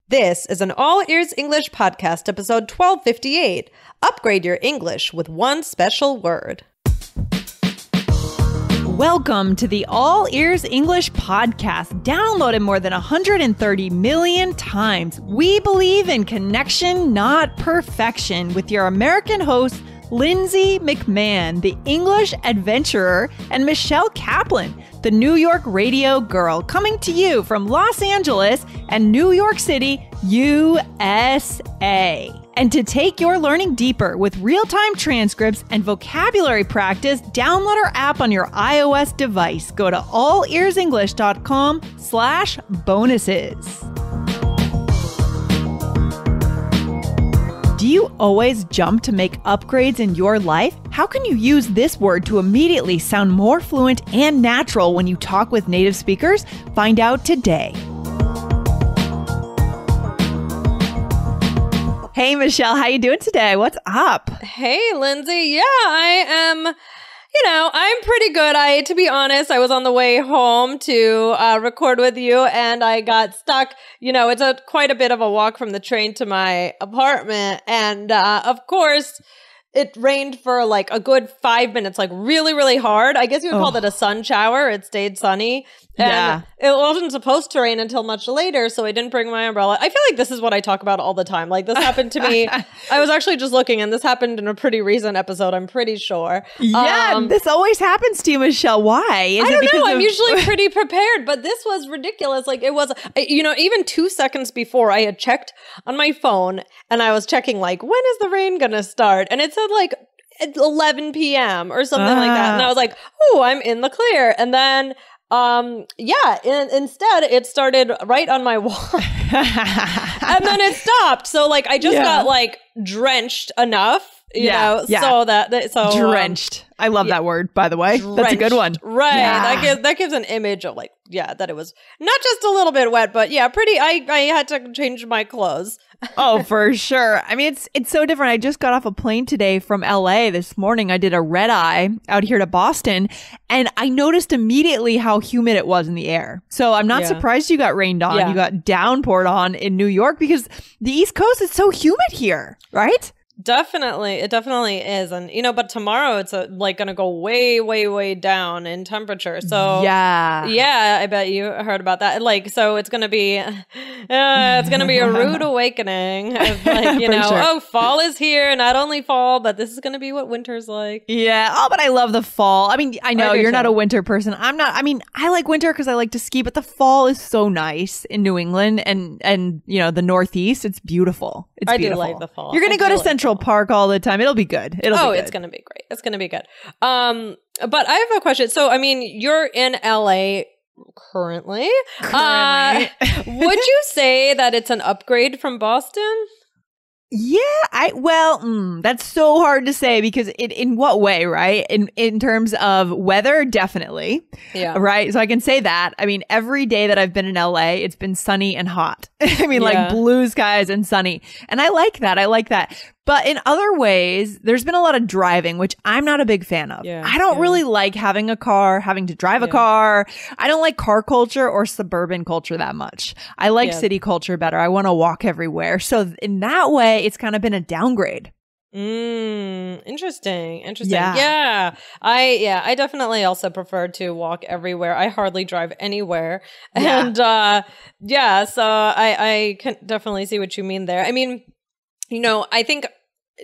This is an All Ears English podcast, episode 1258. Upgrade your English with one special word. Welcome to the All Ears English podcast, downloaded more than 130 million times. We believe in connection, not perfection, with your American hosts, Lindsay McMahon, the English adventurer, and Michelle Kaplan, the New York radio girl, coming to you from Los Angeles and New York City, USA. And to take your learning deeper with real-time transcripts and vocabulary practice, download our app on your iOS device. Go to allearsenglish.com/bonuses. Do you always jump to make upgrades in your life? How can you use this word to immediately sound more fluent and natural when you talk with native speakers? Find out today. Hey, Michelle, how you doing today? What's up? Hey, Lindsay. Yeah, I am... I'm pretty good. To be honest, I was on the way home to record with you and I got stuck. It's quite a bit of a walk from the train to my apartment. And of course, it rained for like a good 5 minutes, like really, really hard. I guess you would call that a sun shower. It stayed sunny. And it wasn't supposed to rain until much later, so I didn't bring my umbrella. I feel like this is what I talk about all the time. Like, this happened to me. I was actually just looking, and this happened in a pretty recent episode, I'm pretty sure. Yeah, this always happens to you, Michelle. Why? I don't know. I'm usually pretty prepared, but this was ridiculous. Like, it was, even 2 seconds before, I had checked on my phone, and I was checking, like, when is the rain going to start? And it said, like, at 11 p.m. or something like that. And I was like, oh, I'm in the clear. And then... instead it started right on my wall and then it stopped. So like, I just got like drenched enough, so drenched. I love that word, by the way. Drenched. That's a good one. Right. Yeah. That gives an image of like, that it was not just a little bit wet, but pretty, I had to change my clothes. Oh, for sure. I mean, it's so different. I just got off a plane today from LA this morning. I did a red eye out here to Boston, and I noticed immediately how humid it was in the air. So I'm not surprised you got rained on. Yeah. You got downpoured on in New York because the East Coast is so humid here, right? Definitely. It definitely is. And, but tomorrow it's going to go way, way, way down in temperature. So yeah, I bet you heard about that. Like, so it's going to be, a rude awakening of like, sure. Fall is here. Not only fall, but this is going to be what winter's like. Yeah. Oh, but I love the fall. I mean, I know you're not a winter person. I'm not. I mean, I like winter because I like to ski, but the fall is so nice in New England and the Northeast. It's beautiful. It's beautiful. I do like the fall. You're going to go to Central Park all the time. It'll be good. It's going to be great. It's going to be good. But I have a question. So, I mean, you're in LA currently. Would you say that it's an upgrade from Boston? Yeah, that's so hard to say because in what way, right? In terms of weather, definitely. Yeah. Right. So I can say that. I mean, every day that I've been in LA, it's been sunny and hot. I mean, like blue skies and sunny. And I like that. But in other ways, there's been a lot of driving, which I'm not a big fan of. Yeah, I don't really like having a car, having to drive a car. I don't like car culture or suburban culture that much. I like city culture better. I want to walk everywhere. So in that way, it's kind of been a downgrade. Interesting. Yeah. I definitely also prefer to walk everywhere. I hardly drive anywhere. Yeah. And so I can definitely see what you mean there. I mean, I think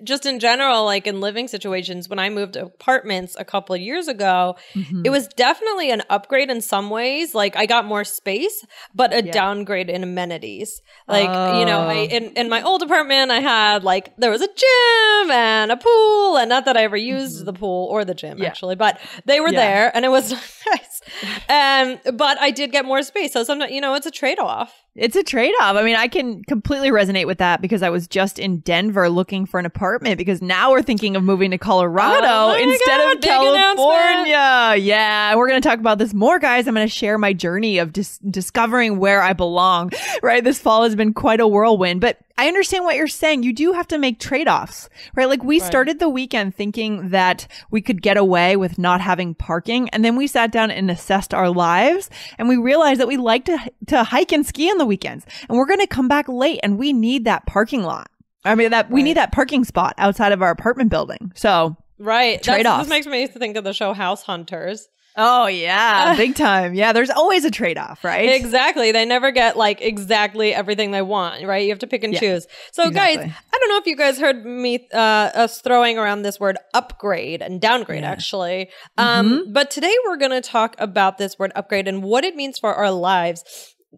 just in general, like in living situations, when I moved apartments a couple of years ago, it was definitely an upgrade in some ways. Like I got more space, but a downgrade in amenities. Like, in my old apartment, I had like, there was a gym and a pool, and not that I ever used the pool or the gym actually, but they were there and it was nice. But I did get more space. So sometimes, it's a trade-off. It's a trade-off. I mean, I can completely resonate with that because I was just in Denver looking for an apartment apartment because now we're thinking of moving to Colorado instead of California. Yeah. We're going to talk about this more, guys. I'm going to share my journey of discovering where I belong, right? This fall has been quite a whirlwind, but I understand what you're saying. You do have to make trade-offs, right? Like we started the weekend thinking that we could get away with not having parking. And then we sat down and assessed our lives and we realized that we like to hike and ski on the weekends and we're going to come back late and we need that parking lot. I mean, we need that parking spot outside of our apartment building. So trade-offs. This makes me think of the show House Hunters. Oh, yeah. Big time. Yeah. There's always a trade-off, right? Exactly. They never get like exactly everything they want, right? You have to pick and choose. So guys, I don't know if you guys heard me, us throwing around this word upgrade and downgrade actually. But today we're going to talk about this word upgrade and what it means for our lives.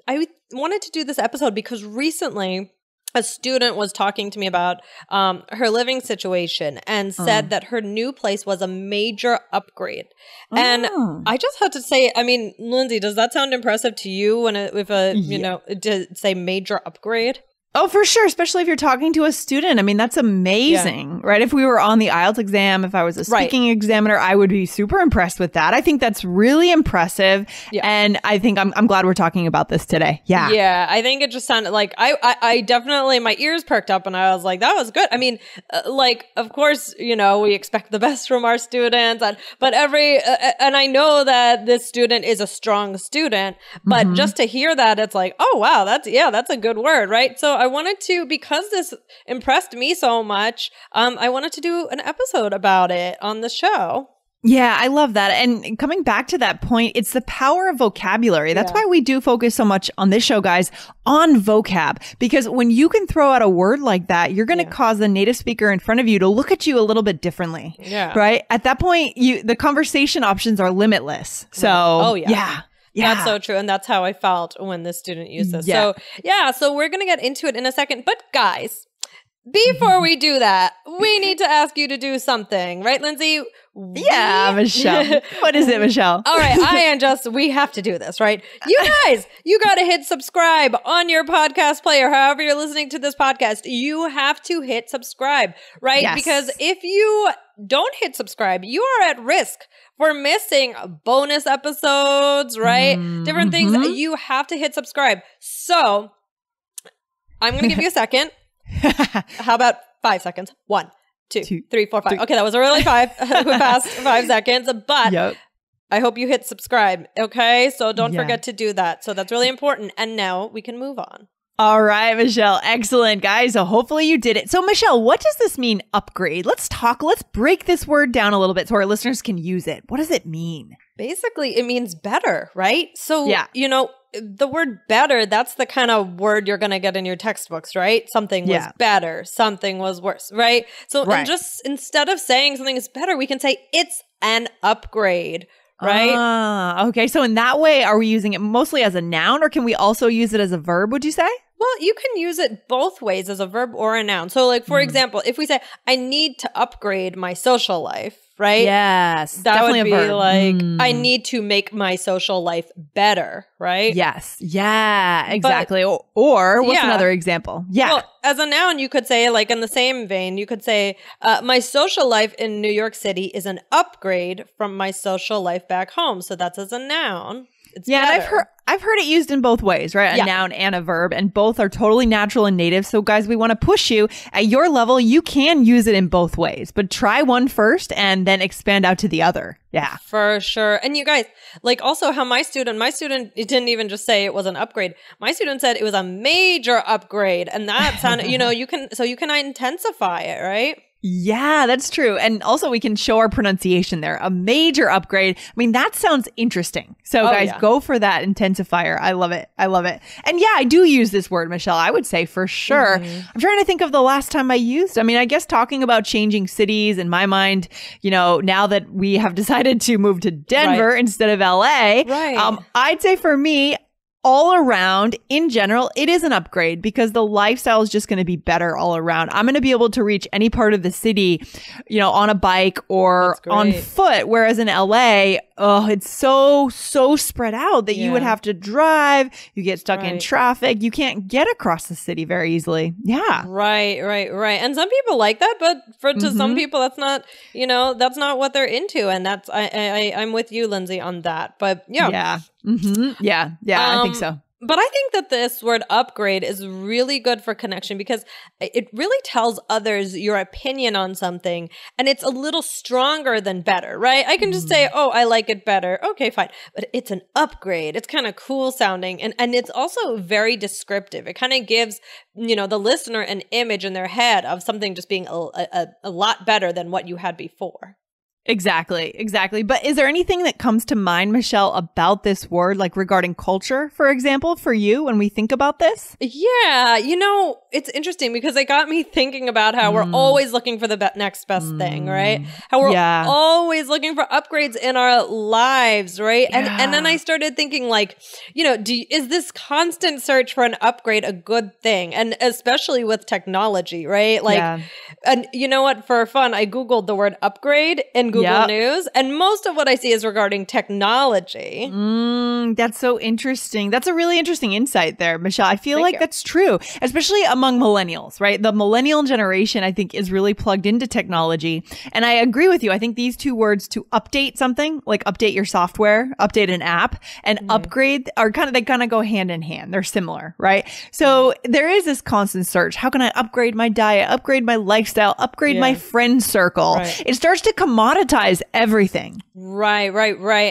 I wanted to do this episode because recently a student was talking to me about her living situation and said that her new place was a major upgrade. And I just had to say, I mean, Lindsay, does that sound impressive to you when to say major upgrade? Oh, for sure. Especially if you're talking to a student. I mean, that's amazing, right? If we were on the IELTS exam, if I was a speaking examiner, I would be super impressed with that. I think that's really impressive. Yeah. And I think I'm glad we're talking about this today. Yeah. Yeah. I think it just sounded like I definitely, my ears perked up and I was like, that was good. I mean, of course, we expect the best from our students, but and I know that this student is a strong student, but just to hear that, it's like, oh, wow, that's a good word, right? So I wanted to, because this impressed me so much, I wanted to do an episode about it on the show. Yeah, I love that. And coming back to that point, it's the power of vocabulary. That's why we do focus so much on this show, guys, on vocab. Because when you can throw out a word like that, you're going to cause the native speaker in front of you to look at you a little bit differently. Yeah. Right? At that point, the conversation options are limitless. So, yeah. That's so true. And that's how I felt when this student used this. So we're going to get into it in a second. But guys, before we do that, we need to ask you to do something. Right, Lindsay? Yeah, Michelle. What is it, Michelle? All right. We have to do this, right? You guys, you got to hit subscribe on your podcast player. However you're listening to this podcast, you have to hit subscribe, right? Yes. Because if you don't hit subscribe, you are at risk for missing bonus episodes, right? Different things. You have to hit subscribe. So I'm going to give you a second. How about 5 seconds? 1, 2, 3, 4, 5. Okay, that was really fast 5 seconds, but I hope you hit subscribe. Okay, so don't forget to do that. So that's really important. And now we can move on. All right, Michelle. Excellent, guys. So hopefully you did it. So Michelle, what does this mean, upgrade? Let's break this word down a little bit so our listeners can use it. What does it mean? Basically, it means better, right? So, the word better, that's the kind of word you're going to get in your textbooks, right? Something was better, something was worse, right? So and just instead of saying something is better, we can say it's an upgrade. Right? Okay. So in that way, are we using it mostly as a noun or can we also use it as a verb, would you say? Well, you can use it both ways as a verb or a noun. So like, for example, if we say, I need to upgrade my social life, right? Yes. That would be like, I need to make my social life better, right? Yes. Yeah, exactly. But, or what's another example? Yeah. Well, as a noun, you could say, like in the same vein, you could say, my social life in New York City is an upgrade from my social life back home. So that's as a noun. It's better. And I've heard it used in both ways, right? A noun and a verb, and both are totally natural and native. So guys, we want to push you at your level. You can use it in both ways, but try one first and then expand out to the other. Yeah, for sure. And you guys, like also how my student, it didn't even just say it was an upgrade. My student said it was a major upgrade, and that sounded, you can intensify it, right? Yeah, that's true. And also we can show our pronunciation there. A major upgrade. I mean, that sounds interesting. So guys, go for that intensifier. I love it. I love it. And yeah, I do use this word, Michelle. I would say for sure. I'm trying to think of the last time I used. I mean, I guess talking about changing cities in my mind, now that we have decided to move to Denver instead of LA, I'd say for me, all around, in general, it is an upgrade because the lifestyle is just going to be better all around. I'm going to be able to reach any part of the city, you know, on a bike or on foot. Whereas in LA, it's so spread out that you would have to drive. You get stuck in traffic. You can't get across the city very easily. Yeah. Right. And some people like that, but to some people, that's not, you know, that's not what they're into. And that's, I'm with you, Lindsay, on that. But yeah. Yeah. Yeah, I think so. But I think that this word upgrade is really good for connection because it really tells others your opinion on something, and it's a little stronger than better, right? I can just say, oh, I like it better. Okay, fine. But it's an upgrade. It's kind of cool sounding, and it's also very descriptive. It kind of gives, you know, the listener an image in their head of something just being a lot better than what you had before. Exactly. But is there anything that comes to mind, Michelle, about this word, like regarding culture, for example, for you when we think about this? Yeah, you know, it's interesting because it got me thinking about how we're always looking for the next best thing, right? How we're always looking for upgrades in our lives, right? Yeah. And then I started thinking, like, you know, is this constant search for an upgrade a good thing? And especially with technology, right? Like, and you know what? For fun, I Googled the word upgrade in Google News, and most of what I see is regarding technology. That's so interesting. That's a really interesting insight there, Michelle. I feel like that's true, especially among millennials, right? The millennial generation, I think, is really plugged into technology. And I agree with you. I think these two words, to update something, like update your software, update an app, and upgrade are they kind of go hand in hand. They're similar, right? So there is this constant search. How can I upgrade my diet, upgrade my lifestyle, upgrade my friend circle? Right. It starts to commoditize everything. Right.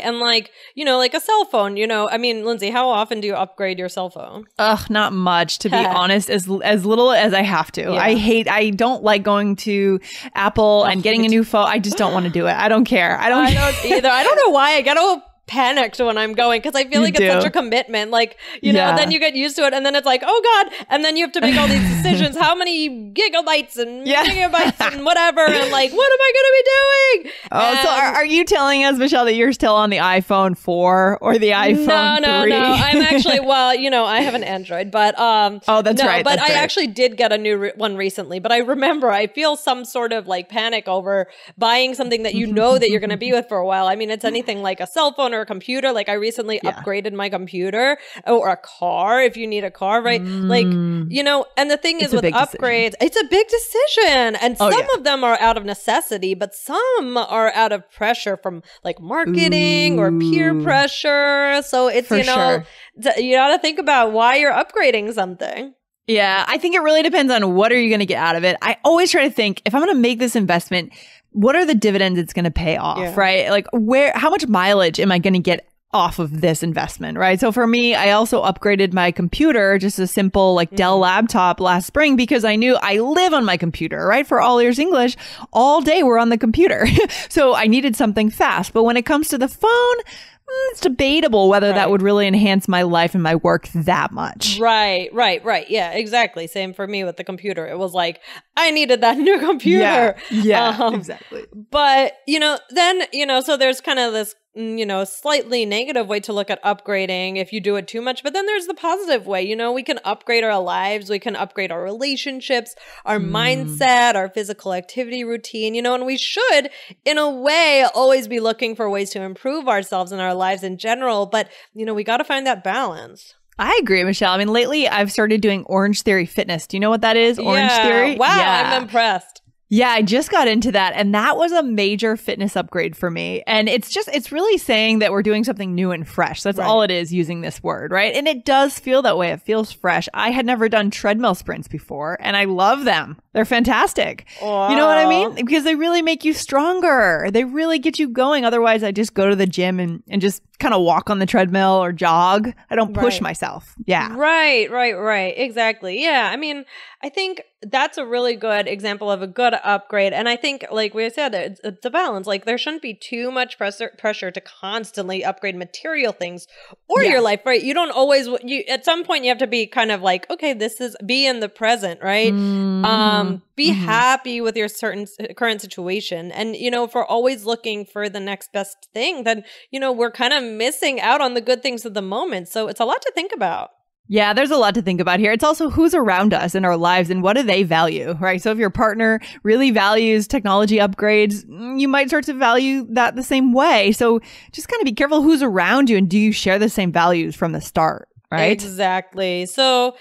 And like, you know, like a cell phone, you know, I mean, Lindsay, how often do you upgrade your cell phone? Not much, to be honest, as little as I have to. Yeah. I don't like going to Apple and getting a new phone. I just don't want to do it. I don't care. I don't either. I don't know why I get all panicked when I'm going because I feel like it's such a commitment. Like, you know, then you get used to it and then it's like, oh God. And then you have to make all these decisions. How many gigabytes and megabytes and whatever. And like, what am I going to be doing? So are you telling us, Michelle, that you're still on the iPhone 4 or the iPhone 3? No. I'm actually, well, you know, I have an Android, but that's right. But I actually did get a new one recently. But I remember I feel some sort of like panic over buying something that you know that you're going to be with for a while. I mean, it's anything like a cell phone or a computer. Like I recently upgraded my computer, or a car if you need a car, right? Like, you know, and the thing is with upgrades, it's a big decision. And some of them are out of necessity, but some are out of pressure from like marketing or peer pressure. So it's, you know, you got to think about why you're upgrading something. Yeah, I think it really depends on what are you going to get out of it. I always try to think, if I'm going to make this investment, what are the dividends it's going to pay off, right? Like how much mileage am I going to get off of this investment, right? So for me, I also upgraded my computer, just a simple like Dell laptop last spring, because I knew I live on my computer, right? For All Ears English, all day we're on the computer. So I needed something fast. But when it comes to the phone, it's debatable whether that would really enhance my life and my work that much. Right. Yeah, exactly. Same for me with the computer. It was like, I needed that new computer. Yeah, exactly. But, you know, then, you know, so there's kind of this, you know, slightly negative way to look at upgrading if you do it too much. But then there's the positive way. You know, we can upgrade our lives. We can upgrade our relationships, our mindset, our physical activity routine, you know, and we should, in a way, always be looking for ways to improve ourselves and our lives in general. But, you know, we got to find that balance. I agree, Michelle. I mean, lately I've started doing Orange Theory Fitness. Do you know what that is? Orange Theory? Wow, I'm impressed. Yeah, I just got into that, and that was a major fitness upgrade for me. And it's really saying that we're doing something new and fresh. That's all it is, using this word, right? And it does feel that way. It feels fresh. I had never done treadmill sprints before, and I love them. They're fantastic. Wow. You know what I mean? Because they really make you stronger. They really get you going. Otherwise, I just go to the gym and just kind of walk on the treadmill or jog. I don't push myself. Yeah. Right. Exactly. Yeah. I mean, I think that's a really good example of a good to upgrade. And I think, like we said, it's a balance. Like there shouldn't be too much pressure to constantly upgrade material things or your life, right? You don't always, at some point you have to be kind of like, okay, be in the present, right? Be happy with your current situation. And, if we're always looking for the next best thing, then, we're kind of missing out on the good things of the moment. So it's a lot to think about. Yeah, there's a lot to think about here. It's also who's around us in our lives and what do they value, right? So if your partner really values technology upgrades, you might start to value that the same way. So just kind of be careful who's around you and do you share the same values from the start? Right? Exactly. So,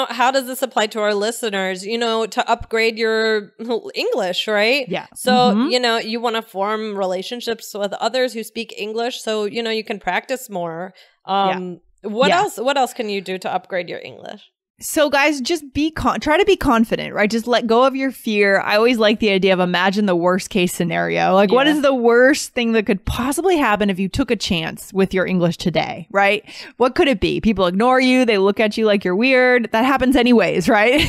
how does this apply to our listeners? To upgrade your English, right? Yeah. So, you want to form relationships with others who speak English so, you can practice more. What else can you do to upgrade your English? So guys, just try to be confident, right? Just let go of your fear. I always like the idea of imagine the worst case scenario. Like what is the worst thing that could possibly happen if you took a chance with your English today, right? What could it be? People ignore you. They look at you like you're weird. That happens anyways, right?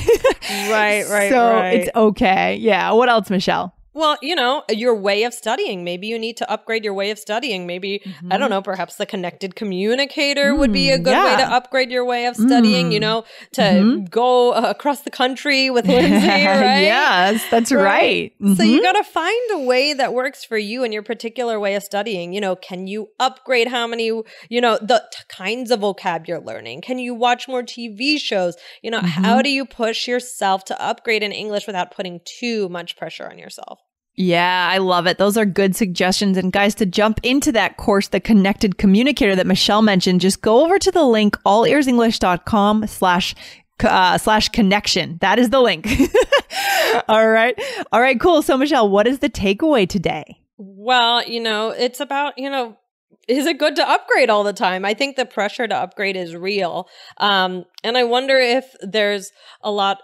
Right. So it's okay. Yeah. What else, Michelle? Well, your way of studying. Maybe you need to upgrade your way of studying. Maybe, I don't know, perhaps the connected communicator would be a good way to upgrade your way of studying, to go across the country with Lindsay, right? Yes, that's right. So you got to find a way that works for you and your particular way of studying. Can you upgrade how many, the kinds of vocab you're learning? Can you watch more TV shows? How do you push yourself to upgrade in English without putting too much pressure on yourself? Yeah, I love it. Those are good suggestions. And guys, to jump into that course, the Connected Communicator that Michelle mentioned, just go over to the link allearsenglish.com/connection. That is the link. All right. All right, cool. So Michelle, what is the takeaway today? Well, it's about, is it good to upgrade all the time? I think the pressure to upgrade is real. And I wonder if there's a lot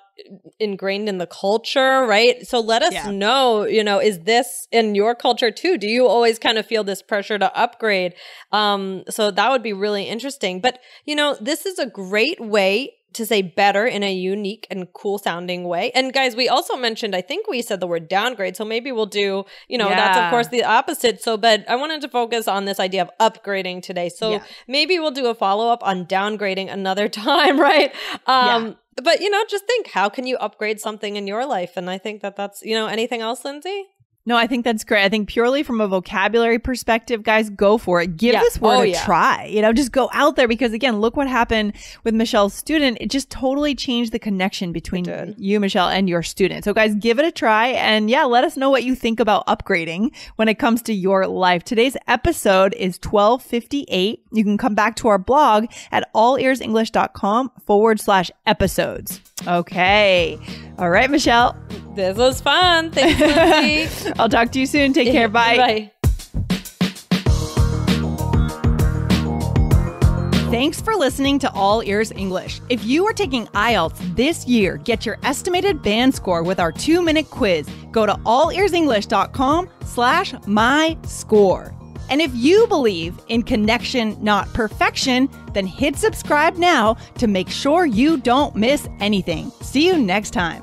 ingrained in the culture, right? So let us know, is this in your culture too? Do you always kind of feel this pressure to upgrade? So that would be really interesting. But, this is a great way to say better in a unique and cool sounding way. And guys, we also mentioned, I think we said the word downgrade. So maybe we'll do, that's of course the opposite. So, but I wanted to focus on this idea of upgrading today. So maybe we'll do a follow-up on downgrading another time, right? But, just think, how can you upgrade something in your life? And I think that's, anything else, Lindsay? No, I think that's great. I think purely from a vocabulary perspective, guys, go for it. Give this word a try. Just go out there because, again, look what happened with Michelle's student. It just totally changed the connection between you, Michelle, and your student. So, guys, give it a try. And let us know what you think about upgrading when it comes to your life. Today's episode is 1258. You can come back to our blog at allearsenglish.com/episodes. Okay. All right, Michelle. This was fun. Thanks, Lindsay. I'll talk to you soon. Take care. Bye. Bye. Thanks for listening to All Ears English. If you are taking IELTS this year, get your estimated band score with our 2-minute quiz. Go to allearsenglish.com/myscore. And if you believe in connection, not perfection, then hit subscribe now to make sure you don't miss anything. See you next time.